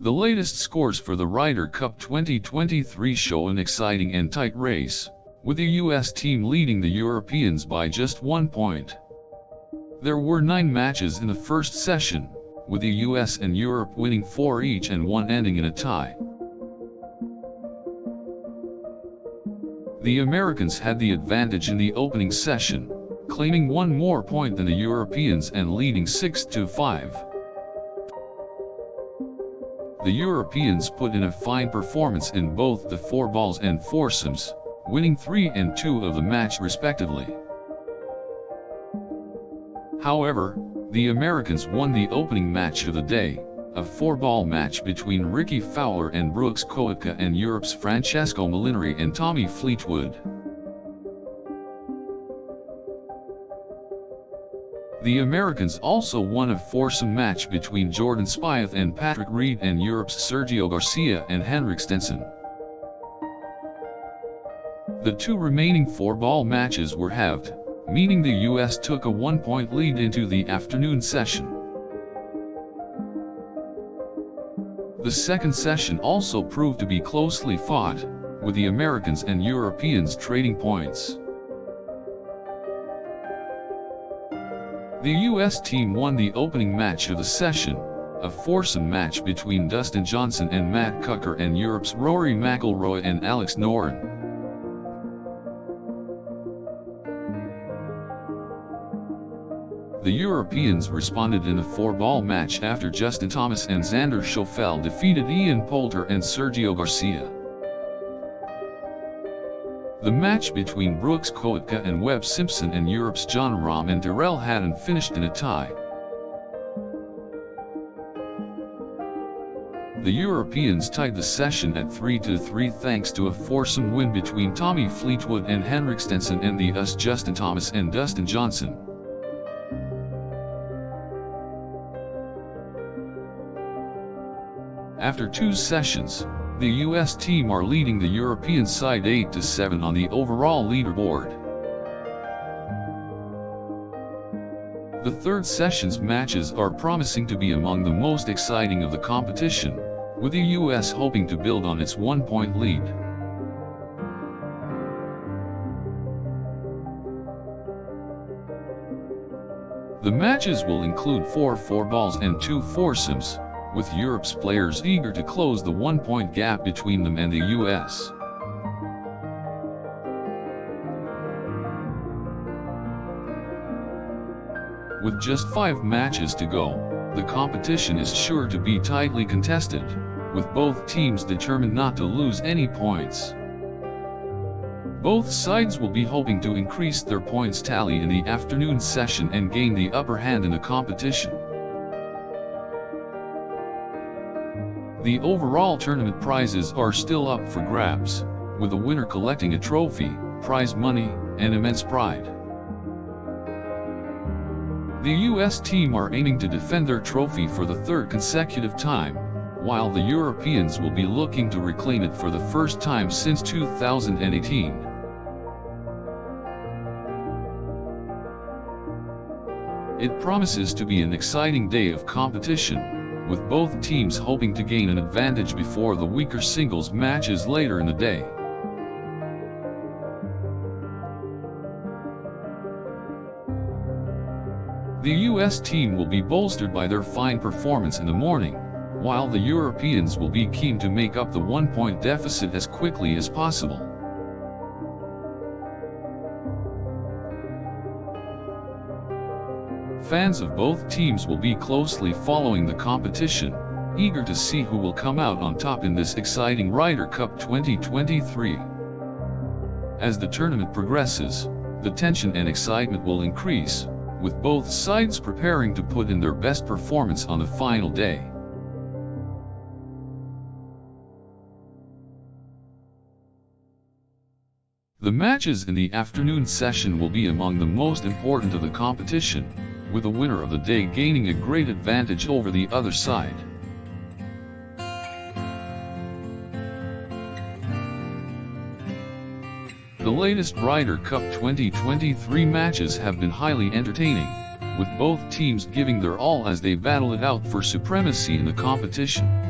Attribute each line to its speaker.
Speaker 1: The latest scores for the Ryder Cup 2023 show an exciting and tight race, with the US team leading the Europeans by just 1 point. There were 9 matches in the first session, with the US and Europe winning 4 each and 1 ending in a tie. The Americans had the advantage in the opening session, claiming 1 more point than the Europeans and leading 6-5. The Europeans put in a fine performance in both the 4-balls and foursomes, winning 3 and 2 of the match respectively. However, the Americans won the opening match of the day, a 4-ball match between Rickie Fowler and Brooks Koepka and Europe's Francesco Molinari and Tommy Fleetwood. The Americans also won a foursome match between Jordan Spieth and Patrick Reed and Europe's Sergio Garcia and Henrik Stenson. The 2 remaining 4-ball matches were halved, meaning the US took a 1-point lead into the afternoon session. The second session also proved to be closely fought, with the Americans and Europeans trading points. The US team won the opening match of the session, a foursome match between Dustin Johnson and Matt Kuchar and Europe's Rory McIlroy and Alex Noren. The Europeans responded in a 4-ball match after Justin Thomas and Xander Schauffele defeated Ian Poulter and Sergio Garcia. The match between Brooks Koepka and Webb Simpson and Europe's Jon Rahm and Tyrrell Hatton finished in a tie. The Europeans tied the session at 3-3 thanks to a foursome win between Tommy Fleetwood and Henrik Stenson and the US Justin Thomas and Dustin Johnson. After 2 sessions, the US team are leading the European side 8-7 on the overall leaderboard. The third session's matches are promising to be among the most exciting of the competition, with the US hoping to build on its 1-point lead. The matches will include 4 4-balls and 2 foursomes, with Europe's players eager to close the 1-point gap between them and the US. With just 5 matches to go, the competition is sure to be tightly contested, with both teams determined not to lose any points. Both sides will be hoping to increase their points tally in the afternoon session and gain the upper hand in the competition. The overall tournament prizes are still up for grabs, with the winner collecting a trophy, prize money, and immense pride. The US team are aiming to defend their trophy for the 3rd consecutive time, while the Europeans will be looking to reclaim it for the first time since 2018. It promises to be an exciting day of competition, with both teams hoping to gain an advantage before the weaker singles matches later in the day. The US team will be bolstered by their fine performance in the morning, while the Europeans will be keen to make up the 1-point deficit as quickly as possible. Fans of both teams will be closely following the competition, eager to see who will come out on top in this exciting Ryder Cup 2023. As the tournament progresses, the tension and excitement will increase, with both sides preparing to put in their best performance on the final day. The matches in the afternoon session will be among the most important of the competition, with the winner of the day gaining a great advantage over the other side. The latest Ryder Cup 2023 matches have been highly entertaining, with both teams giving their all as they battle it out for supremacy in the competition.